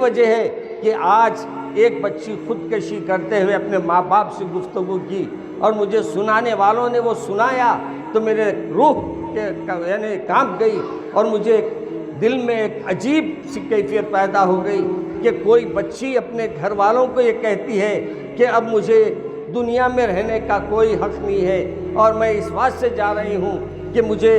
وجہ ہے کہ آج ایک بچی خودکشی کرتے ہوئے اپنے ماں باپ سے گفتگو کی اور مجھے سنانے والوں نے وہ سنایا تو میرے روح یعنی کانپ گئی اور مجھے دل میں ایک عجیب سی کیفیت پیدا ہو گئی کہ کوئی بچی اپنے گھر والوں کو یہ کہتی ہے کہ اب مجھے دنیا میں رہنے کا کوئی حق نہیں ہے اور میں اس بات سے جا رہی ہوں کہ مجھے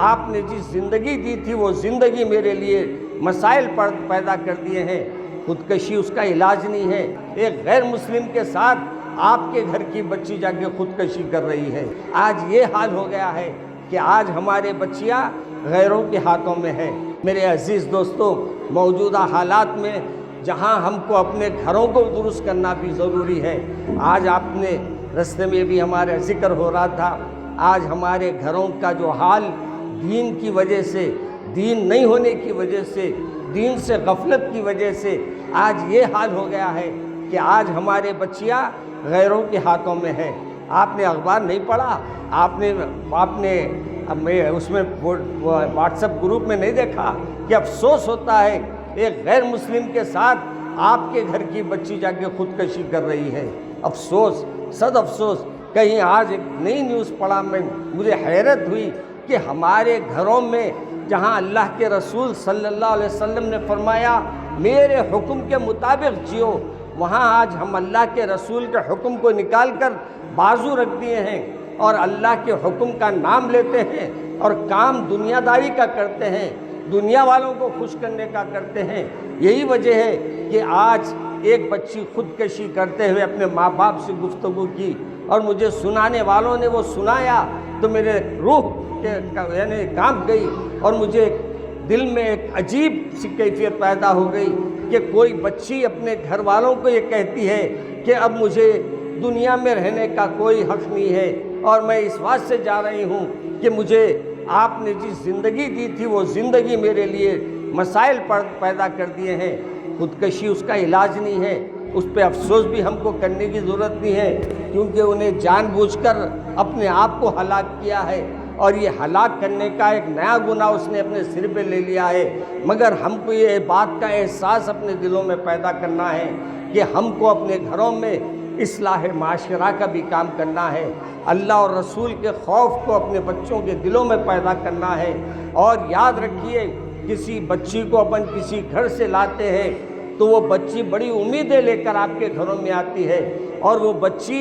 آپ نے جس زندگی دی تھی وہ زندگی میرے لیے مسائل پیدا کر دیے ہیں۔ خودکشی اس کا علاج نہیں ہے۔ ایک غیر مسلم کے ساتھ آپ کے گھر کی بچی جا کے خودکشی کر رہی ہے۔ آج یہ حال ہو گیا ہے کہ آج ہمارے بچیاں غیروں کے ہاتھوں میں ہیں۔ میرے عزیز دوستوں، موجودہ حالات میں جہاں ہم کو اپنے گھروں کو درست کرنا بھی ضروری ہے، آج آپ نے رستے میں بھی ہمارا ذکر ہو رہا تھا، آج ہمارے گھروں کا جو حال دین کی وجہ سے، دین نہیں ہونے کی وجہ سے، دین سے غفلت کی وجہ سے آج یہ حال ہو گیا ہے کہ آج ہمارے بچیاں غیروں کے ہاتھوں میں ہیں۔ آپ نے اخبار نہیں پڑھا، آپ نے اس میں واٹس ایپ گروپ میں نہیں دیکھا کہ افسوس ہوتا ہے ایک غیر مسلم کے ساتھ آپ کے گھر کی بچی جا کے خودکشی کر رہی ہے۔ افسوس، صد افسوس۔ کہیں آج ایک نئی نیوز پڑھا مجھے حیرت ہوئی کہ ہمارے گھروں میں جہاں اللہ کے رسول صلی اللہ علیہ وسلم نے فرمایا میرے حکم کے مطابق جیو، وہاں آج ہم اللہ کے رسول کے حکم کو نکال کر بازو رکھ دیے ہیں اور اللہ کے حکم کا نام لیتے ہیں اور کام دنیا داری کا کرتے ہیں، دنیا والوں کو خوش کرنے کا کرتے ہیں۔ یہی وجہ ہے کہ آج ایک بچی خودکشی کرتے ہوئے اپنے ماں باپ سے گفتگو کی اور مجھے سنانے والوں نے وہ سنایا تو میرے روح یعنی کانپ گئی اور مجھے دل میں ایک عجیب سی کیفیت پیدا ہو گئی کہ کوئی بچی اپنے گھر والوں کو یہ کہتی ہے کہ اب مجھے دنیا میں رہنے کا کوئی حق نہیں ہے اور میں اس بات سے جا رہی ہوں کہ مجھے آپ نے جس زندگی دی تھی وہ زندگی میرے لیے مسائل پیدا کر دیے ہیں۔ خودکشی اس کا علاج نہیں ہے، اس پہ افسوس بھی ہم کو کرنے کی ضرورت نہیں ہے، کیونکہ انہیں جان بوجھ کر اپنے آپ کو ہلاک کیا ہے اور یہ ہلاک کرنے کا ایک نیا گناہ اس نے اپنے سر پہ لے لیا ہے۔ مگر ہم کو یہ بات کا احساس اپنے دلوں میں پیدا کرنا ہے کہ ہم کو اپنے گھروں میں اصلاح معاشرہ کا بھی کام کرنا ہے، اللہ اور رسول کے خوف کو اپنے بچوں کے دلوں میں پیدا کرنا ہے۔ اور یاد رکھیے، کسی بچی کو اپن کسی گھر سے لاتے ہیں تو وہ بچی بڑی امیدیں لے کر آپ کے گھروں میں آتی ہے اور وہ بچی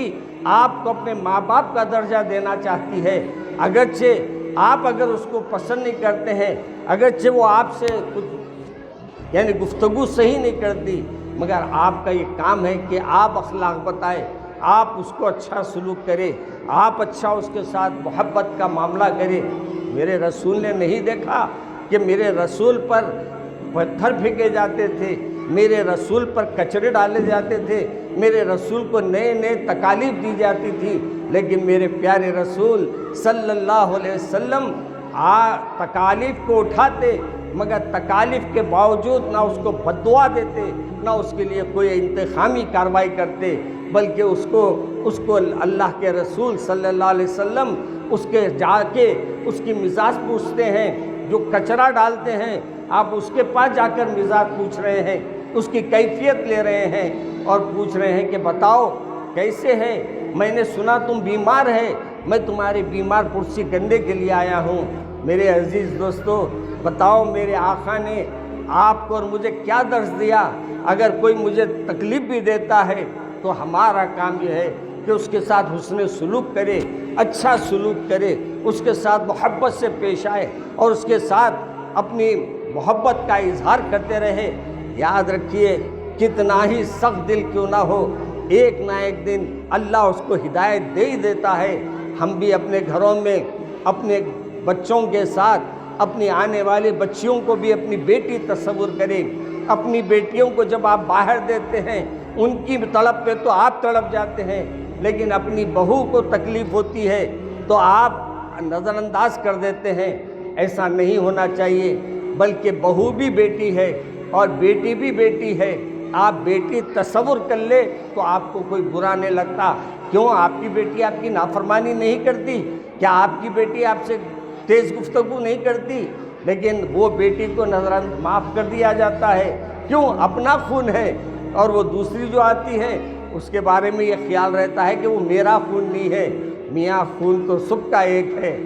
آپ کو اپنے ماں باپ کا درجہ دینا چاہتی ہے، اگرچہ آپ اگر اس کو پسند نہیں کرتے ہیں، اگرچہ وہ آپ سے کچھ یعنی گفتگو صحیح نہیں کرتی، مگر آپ کا یہ کام ہے کہ آپ اخلاق بتائیں، آپ اس کو اچھا سلوک کریں، آپ اچھا اس کے ساتھ محبت کا معاملہ کریں۔ میرے رسول نے نہیں دیکھا کہ میرے رسول پر پتھر پھینکے جاتے تھے، میرے رسول پر کچرے ڈالے جاتے تھے، میرے رسول کو نئے نئے تکالیف دی جاتی تھی، لیکن میرے پیارے رسول صلی اللہ علیہ وسلم تکالیف کو اٹھاتے، مگر تکالیف کے باوجود نہ اس کو بد دعا دیتے، نہ اس کے لیے کوئی انتقامی کارروائی کرتے، بلکہ اس کو اللہ کے رسول صلی اللہ علیہ وسلم اس کے جا کے اس کی مزاج پوچھتے ہیں۔ جو کچرا ڈالتے ہیں آپ اس کے پاس جا کر مزاج پوچھ رہے ہیں، اس کی کیفیت لے رہے ہیں اور پوچھ رہے ہیں کہ بتاؤ کیسے ہے، میں نے سنا تم بیمار ہے، میں تمہارے بیمار پرسی کرنے کے لیے آیا ہوں۔ میرے عزیز دوستو، بتاؤ میرے آقا نے آپ کو اور مجھے کیا درس دیا؟ اگر کوئی مجھے تکلیف بھی دیتا ہے تو ہمارا کام یہ ہے کہ اس کے ساتھ حسن سلوک کرے، اچھا سلوک کرے، اس کے ساتھ محبت سے پیش آئے اور اس کے ساتھ اپنی محبت کا اظہار کرتے رہے۔ یاد رکھیے، کتنا ہی سخت دل کیوں نہ ہو، ایک نہ ایک دن اللہ اس کو ہدایت دے ہی دیتا ہے۔ ہم بھی اپنے گھروں میں اپنے بچوں کے ساتھ اپنی آنے والی بچیوں کو بھی اپنی بیٹی تصور کریں۔ اپنی بیٹیوں کو جب آپ باہر دیتے ہیں، ان کی طلب پہ تو آپ تڑپ جاتے ہیں، لیکن اپنی بہو کو تکلیف ہوتی ہے تو آپ نظر انداز کر دیتے ہیں۔ ایسا نہیں ہونا چاہیے، بلکہ بہو بھی بیٹی ہے اور بیٹی بھی بیٹی ہے۔ آپ بیٹی تصور کر لے تو آپ کو کوئی برا نہیں لگتا۔ کیوں آپ کی بیٹی آپ کی نافرمانی نہیں کرتی؟ کیا آپ کی بیٹی آپ سے تیز گفتگو نہیں کرتی؟ لیکن وہ بیٹی کو معاف کر دیا جاتا ہے کیوں اپنا خون ہے، اور وہ دوسری جو آتی ہے اس کے بارے میں یہ خیال رہتا ہے کہ وہ میرا خون نہیں ہے۔ میاں خون تو سب کا ایک ہے۔